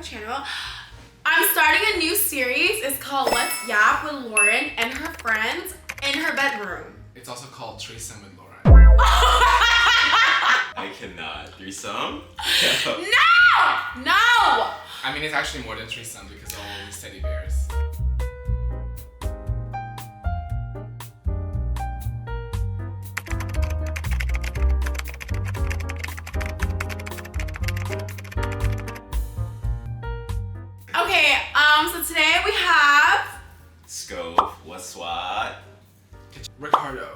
channel. I'm starting a new series. It's called Let's Yap with Lauren and her friends in her bedroom. It's also called Threesome with Lauren. I cannot. Threesome? No! I mean, it's actually more than threesome because of all these teddy bears. Okay, so today we have Scope. What's SWAT? Ricardo.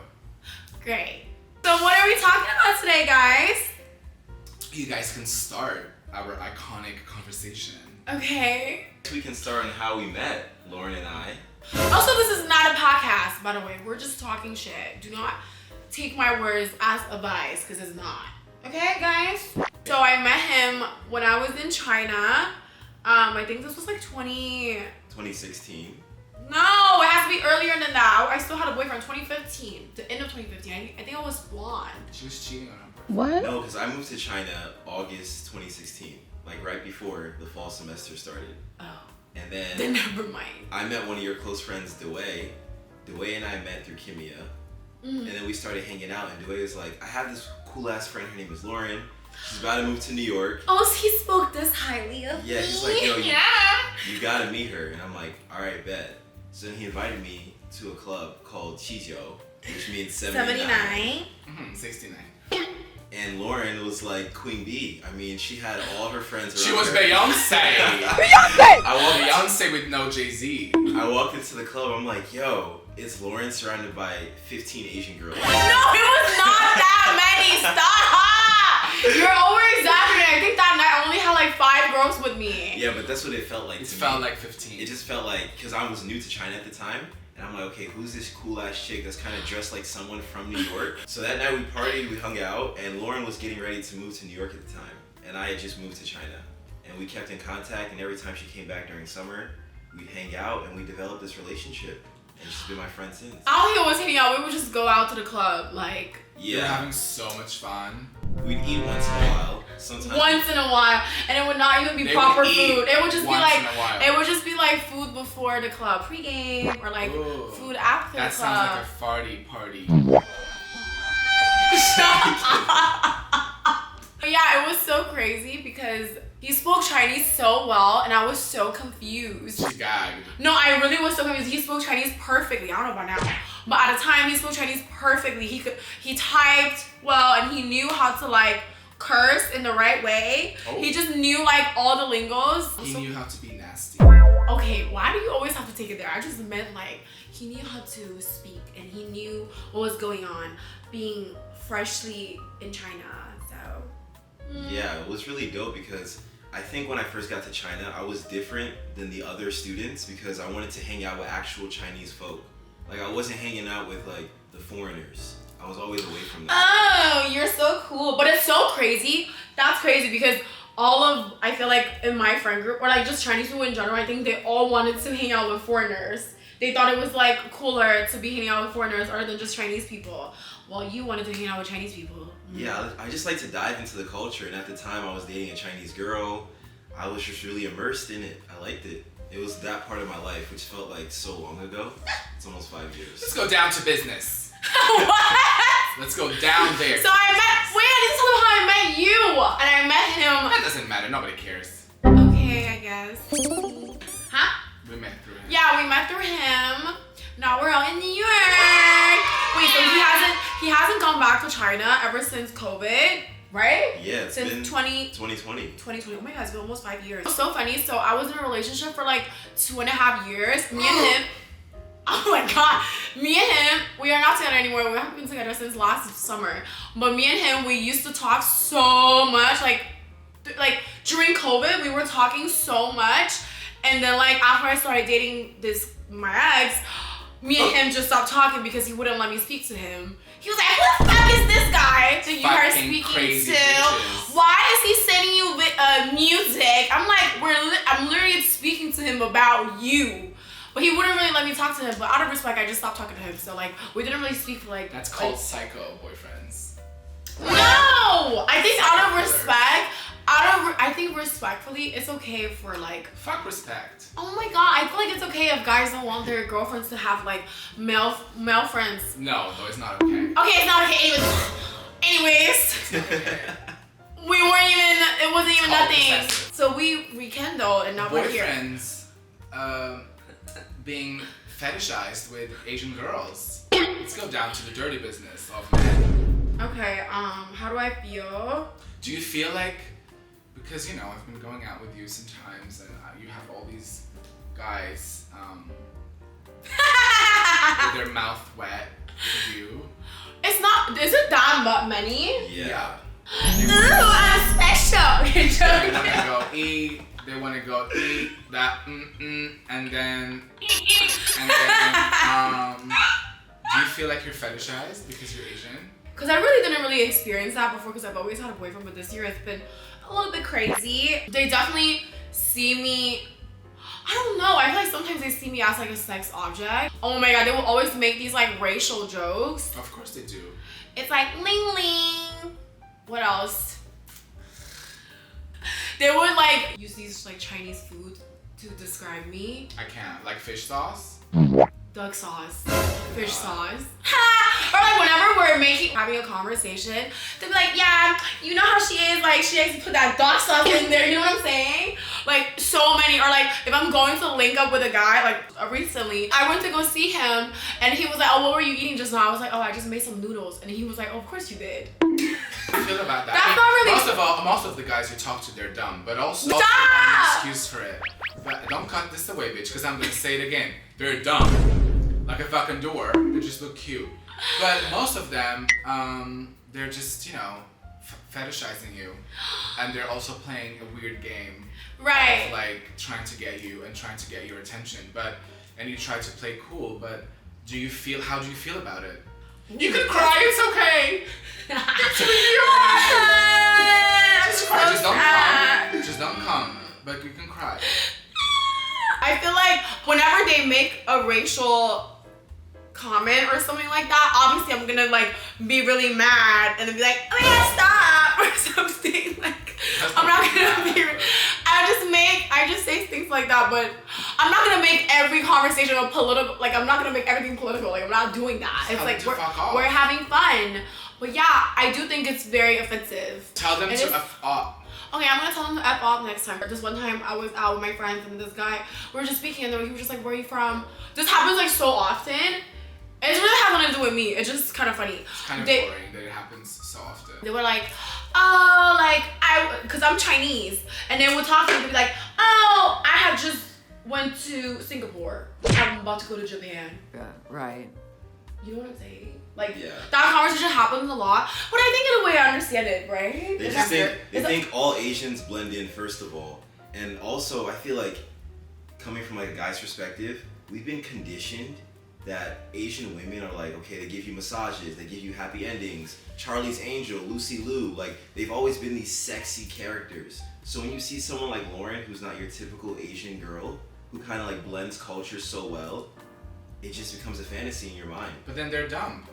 Great. So what are we talking about today, guys? You guys can start our iconic conversation. Okay. We can start on how we met, Lauren and I. Also, this is not a podcast, by the way. We're just talking shit. Do not take my words as advice, because it's not. Okay, guys? So I met him when I was in China. I think this was like 2016. No, it has to be earlier than that. I still had a boyfriend 2015, the end of 2015. I think I was blonde. She was cheating on her boyfriend. What? No, because I moved to China August 2016, like right before the fall semester started. Oh. And then Never mind. I met one of your close friends, Dway. Dway and I met through Kimia. And then we started hanging out, and Dway was like, I have this cool ass friend, her name is Lauren. She's about to move to New York. Oh, so he spoke this highly of me? Yeah, he's like, yo, yeah. you gotta meet her. And I'm like, all right, bet. So then he invited me to a club called Chijo, which means 79. 69. And Lauren was like Queen Bee. I mean, she had all her friends around She was her. Beyonce. Beyonce with no Jay-Z. I walked into the club, I'm like, yo, it's Lauren surrounded by 15 Asian girls. No, it was not that many. Stop! You're over-exaggerating. I think that night I only had like 5 girls with me. Yeah, but that's what it felt like It to felt me. like 15. It just felt like, because I was new to China at the time, and I'm like, okay, who's this cool ass chick that's kind of dressed like someone from New York? So that night we partied, we hung out, and Lauren was getting ready to move to New York at the time, and I had just moved to China. And we kept in contact, and every time she came back during summer, we'd hang out, and we developed this relationship. And she's been my friend since. I don't think it was hanging out. We would just go out to the club, like. We were Yeah, having so much fun. we'd eat once in a while. Sometimes. Once in a while, and it would not even be They proper would eat food. It would just be once like in a while. it would just be like food before the club, pre-game, or like Ooh. food after That the sounds club. like a farty party. But yeah, it was so crazy because he spoke Chinese so well, and I was so confused. She gagged. No, I really was so confused. He spoke Chinese perfectly. I don't know about now, but at the time he spoke Chinese perfectly. He typed well, and he knew how to like curse in the right way. Oh. He just knew like all the lingos. He So- knew how to be nasty. Okay, why do you always have to take it there? I just meant like he knew how to speak and he knew what was going on being freshly in China. So Yeah, it was really dope because I think when I first got to China, I was different than the other students because I wanted to hang out with actual Chinese folk. Like, I wasn't hanging out with like the foreigners. I was always away from them. oh, you're so cool. But it's so crazy. That's crazy because I feel like in my friend group, or like just Chinese people in general, I think they all wanted to hang out with foreigners. They thought it was like cooler to be hanging out with foreigners other than just Chinese people. Well, you wanted to hang out with Chinese people. Yeah, I just like to dive into the culture, and at the time I was dating a Chinese girl. I was just really immersed in it. I liked it. It was that part of my life, which felt like so long ago. It's almost 5 years. Let's go down to business. What? Let's go down there. So I didn't tell him how I met you. And I met him. That doesn't matter. Nobody cares. Okay, I guess. Huh? We met through him. Yeah, we met through him. Now we're out in New York. Wait, so he hasn't gone back to China ever since COVID, right? Yeah, it's Since been 2020. 2020. Oh my god, it's been almost 5 years. It's so funny. So I was in a relationship for like 2.5 years. Me and him. Oh my god. Me and him, we are not together anymore. We haven't been together since last summer. But me and him, we used to talk so much. Like during COVID, we were talking so much. And then like after I started dating my ex, me and him just stopped talking because he wouldn't let me speak to him. He was like, who the fuck is this guy that you are Fucking speaking crazy to? bitches. Why is he sending you music? I'm like, I'm literally speaking to him about you. But he wouldn't really let me talk to him. But out of respect, I just stopped talking to him. So like, we didn't really speak for like. That's called psycho boyfriends. No! I think out of respect, I think respectfully, it's okay for like. Fuck respect. Oh my god, I feel like it's okay if guys don't want their girlfriends to have like male friends. No, it's not okay. Okay, it's not okay. Anyways, we weren't even. It wasn't even nothing. Possessive. So we rekindled, and now we're here. Boyfriends being fetishized with Asian girls. Let's go down to the dirty business of men. Okay. How do I feel? Do you feel like, because I've been going out with you sometimes, and you have all these guys with their mouth wet for you. It's not. Is it that many? Yeah. Ooh, I'm special. They want to go eat. They want to go eat that and then do you feel like you're fetishized because you're Asian? Because I really didn't really experience that before, because I've always had a boyfriend, but this year it's been a little bit crazy. They definitely see me. I don't know. I feel like sometimes they see me as like a sex object. Oh my god, they will always make these like racial jokes. Of course they do. It's like ling ling. What else? They would like use these like Chinese food to describe me. I can't. Like fish sauce? Duck sauce, fish sauce. Or like whenever we're having a conversation, they'll be like, yeah, you know how she is, like she likes to put that duck sauce in there, you know what I'm saying? Like so many. Or like if I'm going to link up with a guy, like recently, I went to go see him and he was like, oh, what were you eating just now? I was like, oh, I just made some noodles. And he was like, oh, of course you did. I feel about that. That's not really. Most of the guys you talk to, they're dumb, but also Stop! an excuse for it. But don't cut this away, bitch, because I'm gonna say it again. They're dumb, like a fucking door. They just look cute. But most of them, they're just fetishizing you, and they're also playing a weird game. Right. Of, like trying to get you and trying to get your attention, and you try to play cool. But how do you feel about it? You can cry, it's okay. It's just cry, just don't come. Just don't come. But you can cry. I feel like whenever they make a racial comment or something like that, obviously I'm gonna like be really mad and then be like, oh yeah, stop or something. Like I'm not gonna be. I just say things like that, but I'm not gonna make every conversation a political. Like I'm not gonna make everything political. Like I'm not doing that. It's like we're having fun. But yeah, I do think it's very offensive. Tell them to F up. Okay, I'm gonna tell them to F off next time. This one time I was out with my friends and this guy, we were just speaking and he was just like, where are you from? This happens like so often. It really has nothing to do with me. It's just kind of funny. It's kind of boring that it happens so often. They were like, oh, like cause I'm Chinese. And then we'll talk to them and be like, oh, I have just went to Singapore. I'm about to go to Japan. Yeah, right. You know what I'm saying? Like Yeah. that conversation happens a lot, but I think in a way I understand it, right? They think all Asians blend in, first of all, and also I feel like coming from like a guy's perspective, we've been conditioned that Asian women are like, okay, they give you massages, they give you happy endings, Charlie's Angel, Lucy Liu, like they've always been these sexy characters. So when you see someone like Lauren, who's not your typical Asian girl, who kind of like blends culture so well, it just becomes a fantasy in your mind. But then they're dumb.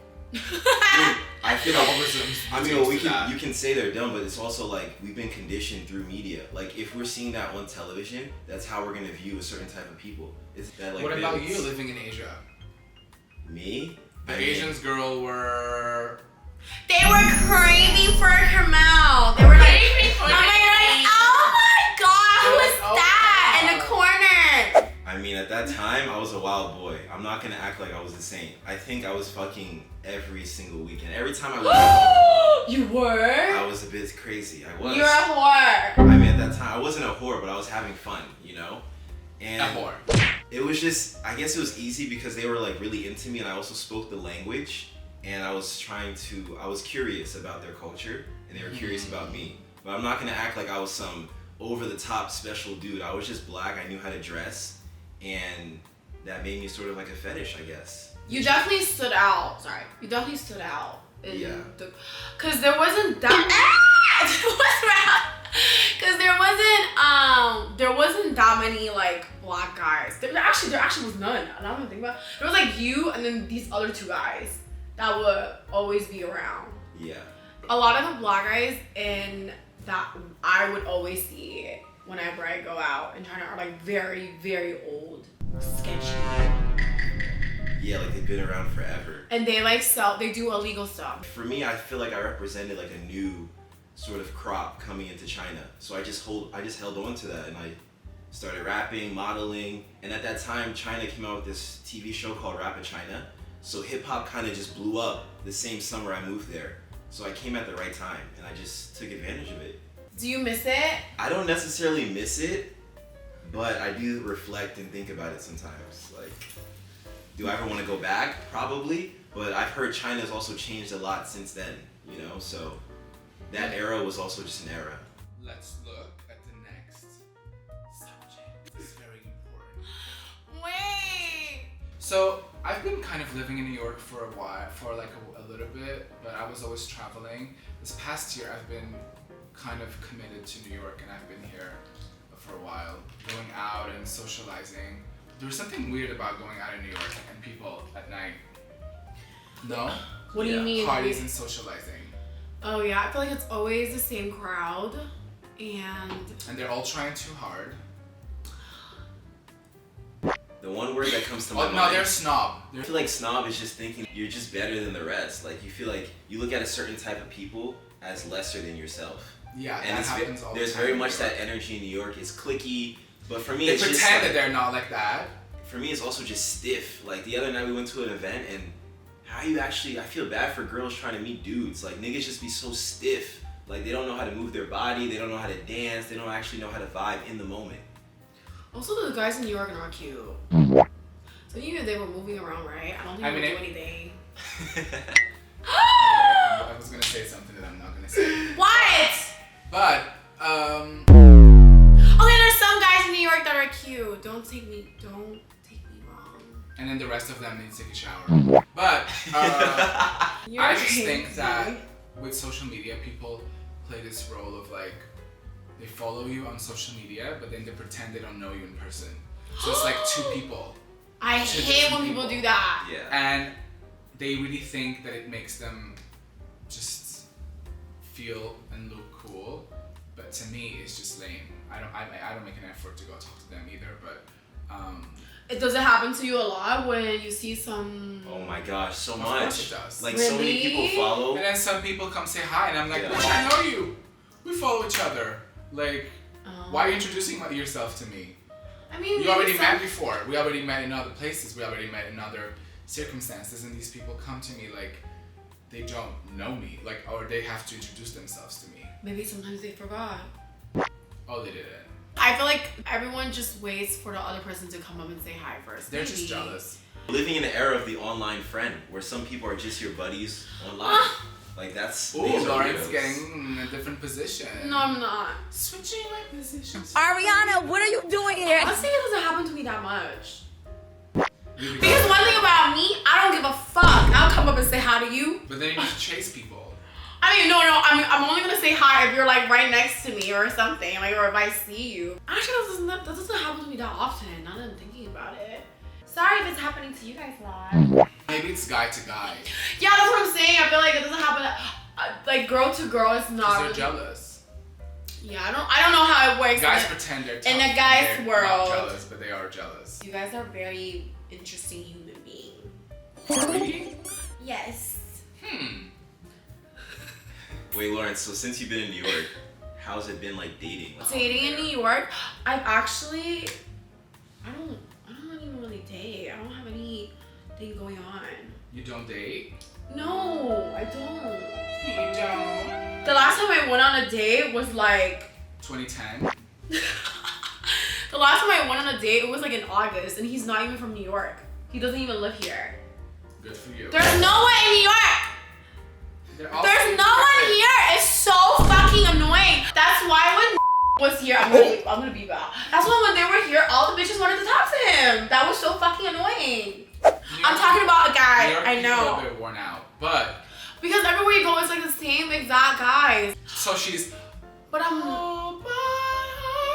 I feel like you can say they're dumb, but it's also like we've been conditioned through media. Like if we're seeing that on television, that's how we're gonna view a certain type of people. It's that like. What about you living in Asia? Me? The Asians girl were. They were craving for Kamau. They were like, oh my god, who is that in the corner? I mean, at that time, I was a wild boy. I'm not gonna act like I was the same. I think I was fucking every single weekend. Every time I was. You were? I was a bit crazy. I was. You're a whore. I mean, at that time, I wasn't a whore, but I was having fun, And A whore. it was just, I guess it was easy because they were like really into me and I also spoke the language and I was curious about their culture and they were curious about me. But I'm not gonna act like I was some over the top special dude. I was just black, I knew how to dress, and that made me sort of like a fetish, I guess. You definitely stood out. Sorry. You definitely stood out. Yeah. Cause there wasn't that Cause there wasn't that many like black guys. There actually was none. I don't even think about it. There was like you and then these other two guys that would always be around. Yeah. A lot of the black guys in that I would always see whenever I go out in China are like very, very old, sketchy. Yeah, like they've been around forever. And they they do illegal stuff. For me, I feel like I represented like a new sort of crop coming into China. So I just held on to that, and I started rapping, modeling, and at that time, China came out with this TV show called Rap in China. So hip hop kind of just blew up the same summer I moved there. So I came at the right time, and I just took advantage of it. Do you miss it? I don't necessarily miss it, but I do reflect and think about it sometimes. Like, do I ever want to go back? Probably, but I've heard China's also changed a lot since then, you know? So that era was also just an era. Let's look at the next subject. It's very important. Wait! So I've been kind of living in New York for a while, for like a little bit, but I was always traveling. This past year I've been kind of committed to New York, and I've been here for a while, going out and socializing. There was something weird about going out in New York and people at night. No? What do you mean? Parties and socializing. Oh yeah, I feel like it's always the same crowd, and they're all trying too hard. The one word that comes to my mind. No, they're snob. I feel like snob is just thinking you're just better than the rest. Like you feel like you look at a certain type of people as lesser than yourself. Yeah, and that happens all the time. There's very much that energy in New York. It's cliquey, but for me, they it's pretend just that they're not like that. For me, it's also just stiff. Like the other night we went to an event, and I feel bad for girls trying to meet dudes. Like niggas just be so stiff. Like they don't know how to move their body. They don't know how to dance. They don't actually know how to vibe in the moment. Also, the guys in New York are not cute. So even if they were moving around, right? I don't think they would do anything. I was gonna say something that I'm not gonna say. What? But okay, there's some guys in New York that are cute. Don't take me wrong. And then the rest of them need to take a shower. But I just think that with social media, people play this role of like they follow you on social media, but then they pretend they don't know you in person. So it's like two people. I hate when people do that. Yeah. And they really think that it makes them just feel and look cool, but to me it's just lame. I don't make an effort to go talk to them either, but It doesn't happen to you a lot when you see some. Oh my gosh, so of much. course it does. Like Really? so many people follow. And then some people come say hi, and I'm like, Yeah. bitch, I know you. We follow each other. Like, why are you introducing yourself to me? I mean, You already met before. We already met in other places. We already met in other circumstances, and these people come to me like they don't know me, like, or they have to introduce themselves to me. Maybe sometimes they forgot. Oh, they didn't. I feel like everyone just waits for the other person to come up and say hi first. They're Maybe. just jealous. Living in the era of the online friend, where some people are just your buddies online. Like that's. Ooh, these are Lauren's weirdos. getting a different position. No, I'm not. Switching my positions. Ariana, what are you doing here? Honestly, it doesn't happen to me that much. Really? Because one thing about me, I don't give a fuck. I'll come up and say hi to you. But then you need to chase people. I mean, no. I'm only gonna say hi if you're like right next to me or something, like, or if I see you. Actually, that doesn't happen to me that often. Now that I'm thinking about it. Sorry if it's happening to you guys a lot. Maybe it's guy to guy. Yeah, that's what I'm saying. I feel like it doesn't happen. Like girl to girl, it's not. Because they're Really, jealous. yeah, I don't know how it works. Guys in pretend they're tough. in the guys' They're world. not jealous, but they are jealous. You guys are very interesting human beings. Are we? Yes. Wait, Lauren. So since you've been in New York, how's it been like dating? Like, Dating in New York, I don't even really date. I don't have anything going on. You don't date? No, I don't. You don't. The last time I went on a date was like 2010? the last time I went on a date, it was like in August, and he's not even from New York. He doesn't even live here. Good for you. There's no one in New York. There's no one here. It's so fucking annoying. That's why when was here, I'm gonna be bad. That's why when they were here, all the bitches wanted to talk to him. That was so fucking annoying. I'm talking about a guy. I know. A bit worn out, but because everywhere you go, it's like the same exact guys. so she's But I'm. all by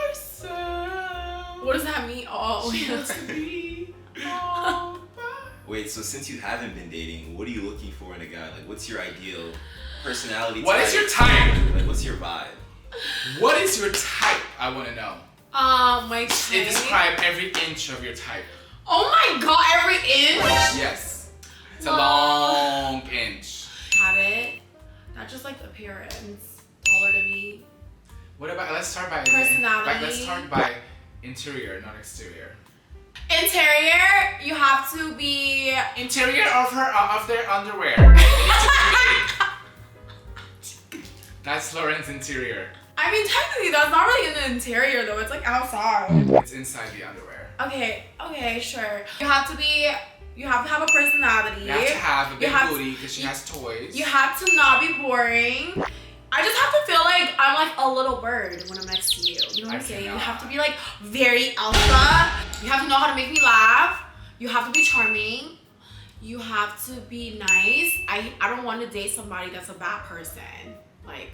herself. What does that mean? Oh, She wants to be all by. Wait, so since you haven't been dating, what are you looking for in a guy? Like, what's your ideal personality? What type? is your type? Like, what's your vibe? What is your type? I want to know. My type. Describe every inch of your type. Oh my god, every inch? Yes. It's a long inch. Got it. Not just like appearance. Taller than me. What about, let's start by Personality. Let's start by interior, not exterior. Interior, you have to be Interior of their underwear. It needs to be big. That's Lauren's interior. I mean, technically, that's not really in the interior though. It's like outside. It's inside the underwear. Okay, sure. You have to have a personality. You have to have a big booty because she has toys. You have to not be boring. I just have to feel like I'm like a little bird when I'm next to you. You know what I'm saying? You have to be like very alpha. You have to know how to make me laugh. You have to be charming. You have to be nice. I don't want to date somebody that's a bad person. Like,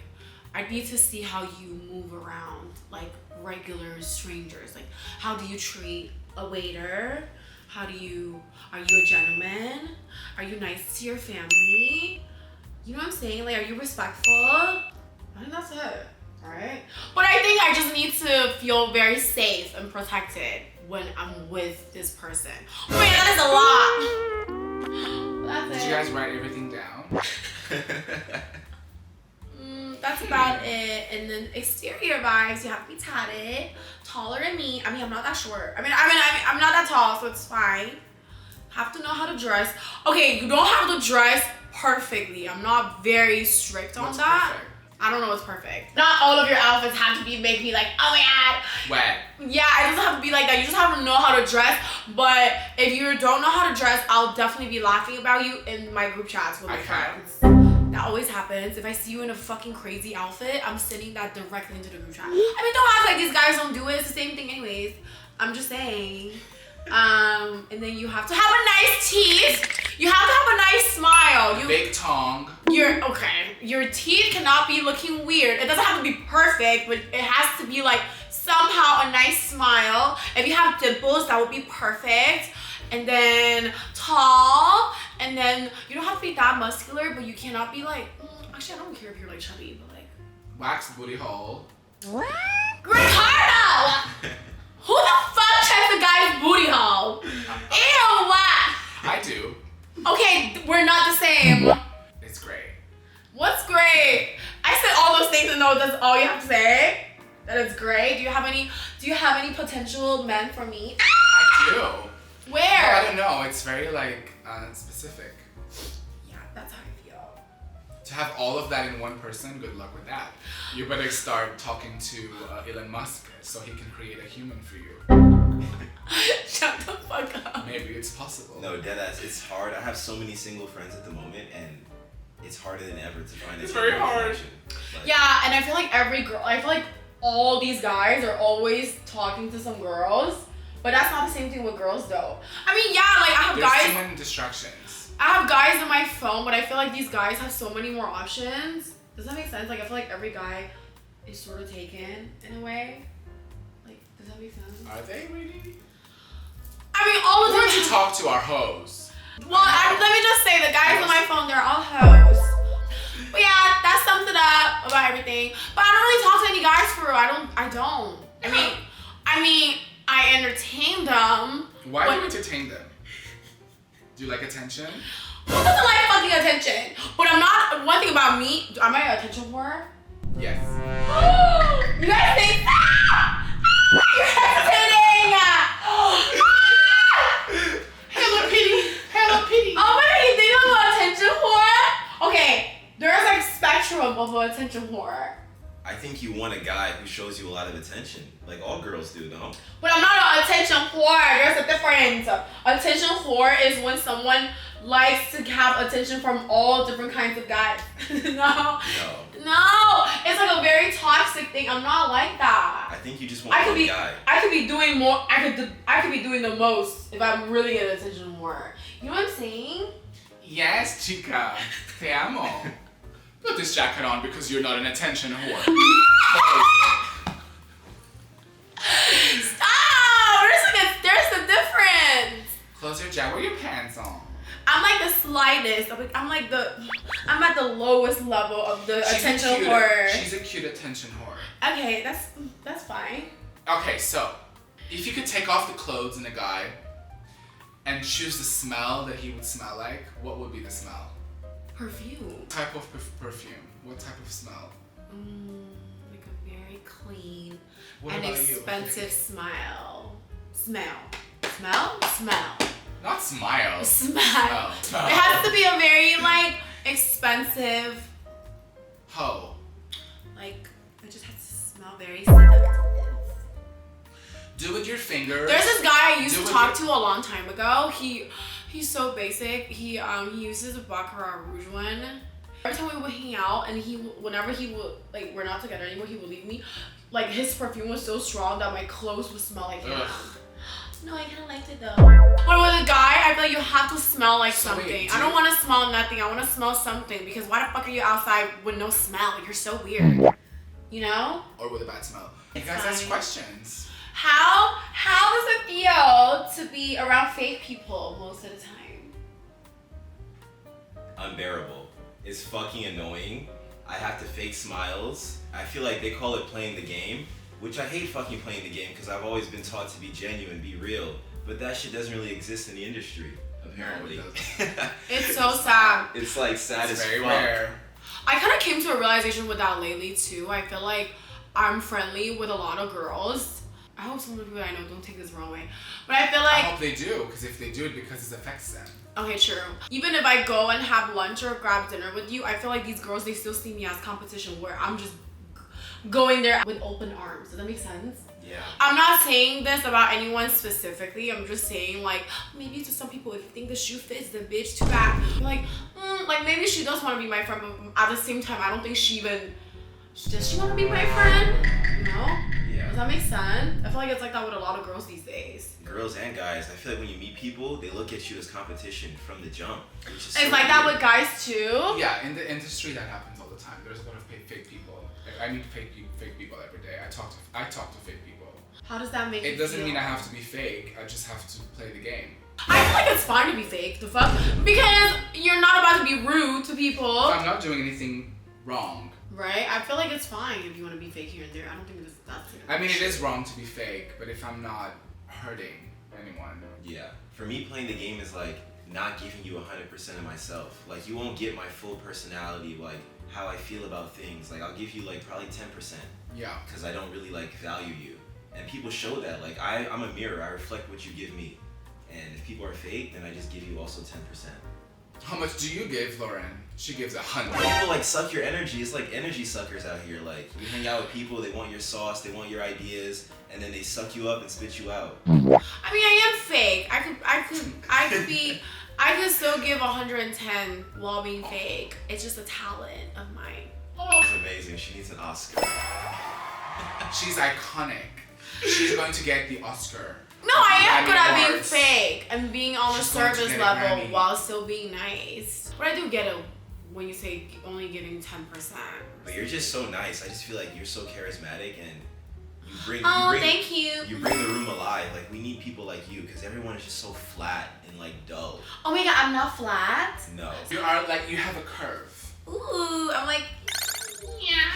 I need to see how you move around like regular strangers. Like, how do you treat a waiter? Are you a gentleman? Are you nice to your family? You know what I'm saying? Like, are you respectful? I think that's it, alright? But I think I just need to feel very safe and protected when I'm with this person. Oh man, that is a lot. That's it. Did you guys write everything down? That's about it. And then exterior vibes, you have to be tatted, taller than me. I mean, I'm not that short. I mean, I'm not that tall, so it's fine. Have to know how to dress. Okay, you don't have to dress perfectly. I'm not very strict on that. Perfect? I don't know what's perfect. Not all of your outfits have to make me like, oh my god. Wet. Yeah, it doesn't have to be like that. You just have to know how to dress. But if you don't know how to dress, I'll definitely be laughing about you in my group chats with my friends. That always happens. If I see you in a fucking crazy outfit, I'm sending that directly into the group chat. I mean, don't act like these guys don't do it. It's the same thing anyways. I'm just saying. And then you have to have a nice teeth. You have to have a nice smile. Big tongue. Your teeth cannot be looking weird. It doesn't have to be perfect, but it has to be like somehow a nice smile. If you have dimples, that would be perfect. And then tall. And then you don't have to be that muscular, but you cannot be like, actually I don't care if you're like chubby, but like Wax booty hole. What? Ricardo! Who the fuck checks a guy's booty hole? Ew, what? I do. Okay, we're not the same. It's great. What's great? I said all those things and that's all you have to say? That it's great? Do you have any potential men for me? I do. Where? No, I don't know. It's very like specific. Yeah, that's how I feel. To have all of that in one person, good luck with that. You better start talking to Elon Musk so he can create a human for you. Shut the fuck up. Maybe it's possible. No, deadass, it's hard. I have so many single friends at the moment, and it's harder than ever to find It's a very genuine hard. connection. Like, Yeah, and I feel like all these guys are always talking to some girls, but that's not the same thing with girls though. I mean, yeah, like I have There's guys. too many distractions. I have guys on my phone, but I feel like these guys have so many more options. Does that make sense? Like, I feel like every guy is sort of taken in a way. Like, does that make sense? Are they really? I mean, all Why of don't you them. talk to our hoes? Well, let me just say, the guys on my phone, they're all hoes. But yeah, that sums it up about everything. But I don't really talk to any guys for real. I don't. I mean, I entertain them. Why do but- you entertain them? Do you like attention? Who doesn't like fucking attention? But I'm not. One thing about me, am I an attention whore? Yes. You guys think that? You're kidding! Hello, pity. Hello, pity. Oh my god, you think I'm an attention whore? Okay, there's like spectrum of an attention whore. I think you want a guy who shows you a lot of attention. Like all girls do, no? But I'm not an attention whore. There's a difference. Attention whore is when someone likes to have attention from all different kinds of guys. No. It's like a very toxic thing. I'm not like that. I think you just want one guy. I could be doing more. I could be doing the most if I'm really an attention whore. You know what I'm saying? Yes, chica. Te amo. Put this jacket on because you're not an attention whore. Stop! There's a difference. Close your jacket. Wear your pants on. I'm like the slightest. I'm at the lowest level of the attention whore. She's a cute attention whore. Okay, that's fine. Okay, so if you could take off the clothes in a guy and choose the smell that he would smell like, what would be the smell? Perfume. What type of perfume? What type of smell? Like a very clean What and about expensive you? Smell. Not smile. Smell. Smell. It has to be a very like expensive. Ho. Like it just has to smell very seductive. Do with your fingers. There's this guy I used Do to with talk your- to a long time ago. He's so basic. He uses a Baccarat Rouge one. Every time we would hang out, and whenever he would like we're not together anymore, he would leave me. Like his perfume was so strong that my clothes would smell like him. Ugh. No, I kind of liked it though. But with a guy, I feel like you have to smell like So something. wait, I don't want to smell nothing. I want to smell something because why the fuck are you outside with no smell? You're so weird. You know? Or with a bad smell. You It's guys ask fine. questions. How does it feel to be around fake people most of the time? Unbearable. It's fucking annoying. I have to fake smiles. I feel like they call it playing the game, which I hate fucking playing the game because I've always been taught to be genuine, be real. But that shit doesn't really exist in the industry, apparently. No, it It's so sad. It's like sad It's as very fuck. rare. I kind of came to a realization with that lately too. I feel like I'm friendly with a lot of girls. I hope some of the people I know don't take this the wrong way. But I feel I like, hope they do, because if they do it because it affects them. okay, true. Even if I go and have lunch or grab dinner with you, I feel like these girls, they still see me as competition where I'm just going there with open arms. Does that make sense? Yeah. I'm not saying this about anyone specifically. I'm just saying like maybe to some people, if you think the shoe fits, then bitch, too bad. Like, like maybe she does want to be my friend, but at the same time, I don't think she even does. She want to be my friend? No. Yeah. Does that make sense? I feel like it's like that with a lot of girls these days. Girls and guys, I feel like when you meet people, they look at you as competition from the jump. Which is It's so like that weird. with guys too. Yeah, in the industry that happens all the time. There's a lot of fake people. Like, I meet fake people every day. I talk to fake people. How does that make It you doesn't feel? mean I have to be fake. I just have to play the game. I feel like it's fine to be fake. The fuck? Because you're not about to be rude to people. If I'm not doing anything wrong. Right? I feel like it's fine if you want to be fake here and there. I don't think that's I mean, it is wrong to be fake, but if I'm not hurting anyone. Yeah. For me, playing the game is like not giving you 100% of myself. Like you won't get my full personality, like how I feel about things. Like I'll give you like probably 10% Yeah. because I don't really like value you. And people show that. Like I'm a mirror. I reflect what you give me. And if people are fake, then I just give you also 10%. How much do you give, Lauren? She gives 100. People like suck your energy. It's like energy suckers out here. Like you hang out with people, they want your sauce, they want your ideas, and then they suck you up and spit you out. I mean, I am fake. I could still give 110 while being fake. It's just a talent of mine. It's amazing. She needs an Oscar. She's iconic. She's going to get the Oscar. No, I am Grammy good at being Awards. fake and being on the She's going to service get a level Grammy. while still being nice. But I do get it when you say only getting 10%. But you're just so nice. I just feel like you're so charismatic and you bring Thank you. you bring the room alive. Like we need people like you because everyone is just so flat and like dull. Oh my god, I'm not flat. No. You are like, you have a curve. Ooh, I'm like, yeah.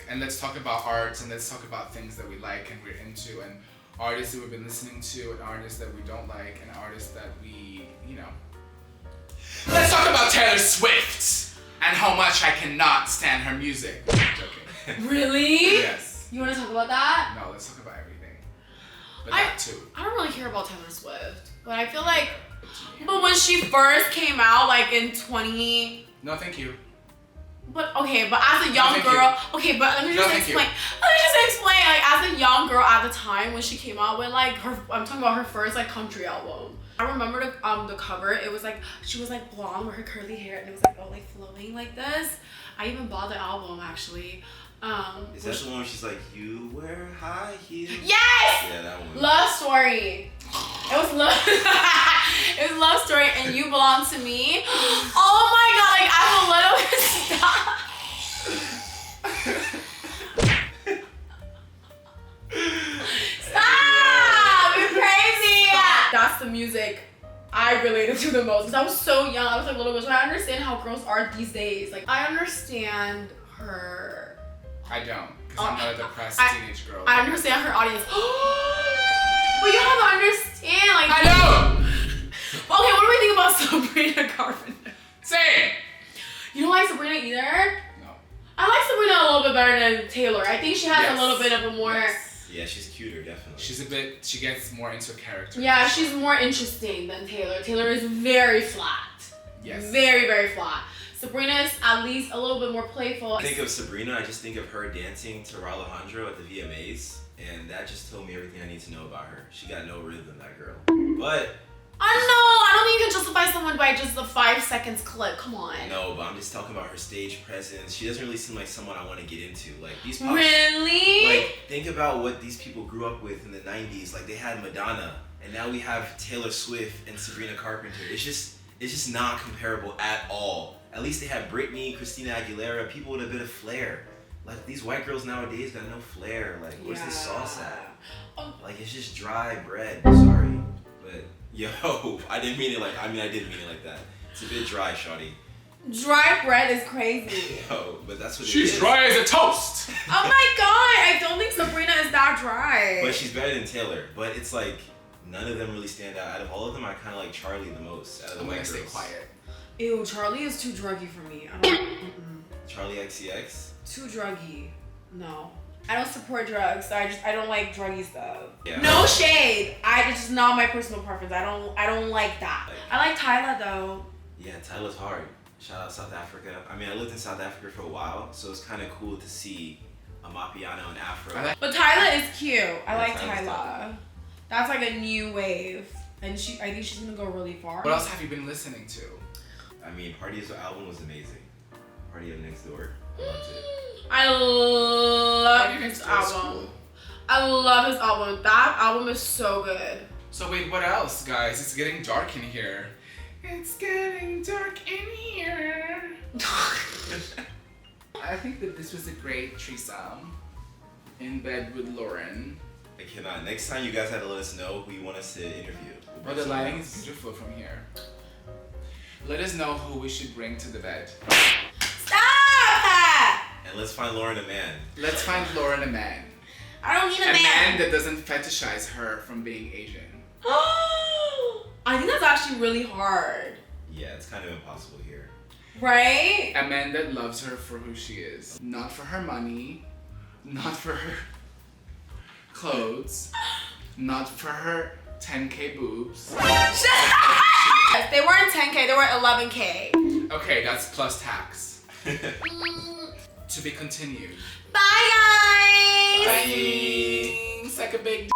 And let's talk about art and let's talk about things that we like and we're into and artists that we've been listening to and artists that we don't like and artists that we, you know. Let's talk about Taylor Swift and how much I cannot stand her music. I'm joking. Really? Yes. You want to talk about that? No, let's talk about everything. But that too. I don't really care about Taylor Swift, but I feel like, but when she first came out, like in 20. No, thank you. But okay, but as a young thank girl, okay, but let me No, just thank you. explain. Let me just explain. Like as a young girl at the time when she came out with like her, I'm talking about her first like country album. I remember the cover. It was like she was like blonde with her curly hair and it was like all like flowing like this. I even bought the album actually. Is that the one where she's like, you wear high heels? Yes. Yeah, that one. Love Story. It was love. It was Love Story, and You Belong to Me. Oh my god! Like I'm a little stop. Stop! You're crazy. That's the music I related to the most because I was so young. I was like a little bit, so I understand how girls are these days. Like I understand her. I don't, because I'm not a depressed teenage girl. I understand her audience. But you have to understand, like. I know. Okay, what do we think about Sabrina Carpenter? Say it. You don't like Sabrina either? No. I like Sabrina a little bit better than Taylor. I think she has a little bit of a more. Yes. Yeah, she's cuter, definitely. She gets more into character. Yeah, she's more interesting than Taylor. Taylor is very flat. Yes. Very, very flat. Sabrina is at least a little bit more playful. I think of Sabrina, I just think of her dancing to Alejandro at the VMAs, and that just told me everything I need to know about her. She got no rhythm, that girl. But I don't think you can justify someone by just a 5 seconds clip. Come on. no, but I'm just talking about her stage presence. She doesn't really seem like someone I want to get into. Like these Really? Like think about what these people grew up with in the 90s. Like they had Madonna, and now we have Taylor Swift and Sabrina Carpenter. It's just not comparable at all. At least they had Britney, Christina Aguilera, people with a bit of flair. Like these white girls nowadays got no flair. Like where's the sauce at? Like it's just dry bread. Sorry, but yo, I didn't mean it like. I mean I did mean it like that. It's a bit dry, shawty. Dry bread is crazy. Yo, but that's what She's it is. dry as a toast. Oh my god, I don't think Sabrina is that dry. But she's better than Taylor. But it's like none of them really stand out. Out of all of them, I kind of like Charlie the most. Out of the I'm white gonna stay girls. quiet. Ew, Charlie is too druggy for me. I don't. Charlie XCX. Too druggy. No. I don't support drugs. I don't like druggy stuff. Yeah. No shade. It's just not my personal preference. I don't like that. I like Tyla though. Yeah, Tyler's hard. Shout out South Africa. I mean, I lived in South Africa for a while, so it's kind of cool to see a Mapiano and Afro. But Tyla is cute. I like Tyla's Tyla. That's like a new wave, and I think she's gonna go really far. What else have you been listening to? I mean, Party's album was amazing. Party Up Next Door. I loved it. I love Party his Next Door is album. cool. I love his album. That album is so good. So wait, what else, guys? It's getting dark in here. It's getting dark in here. I think that this was a great threesome in bed with Lauren. I cannot. Next time you guys have to let us know who you want us to interview. We'll Well, bring the someone lighting else. is beautiful from here. Let us know who we should bring to the bed. Stop! And let's find Lauren a man. Let's find Lauren a man. I don't need A a man that doesn't fetishize her from being Asian. I think that's actually really hard. Yeah, it's kind of impossible here. Right? A man that loves her for who she is. Not for her money, not for her clothes, not for her 10K boobs. They weren't 10K, they were 11K. Okay, that's plus tax. To be continued. Bye guys! Bye. Suck a big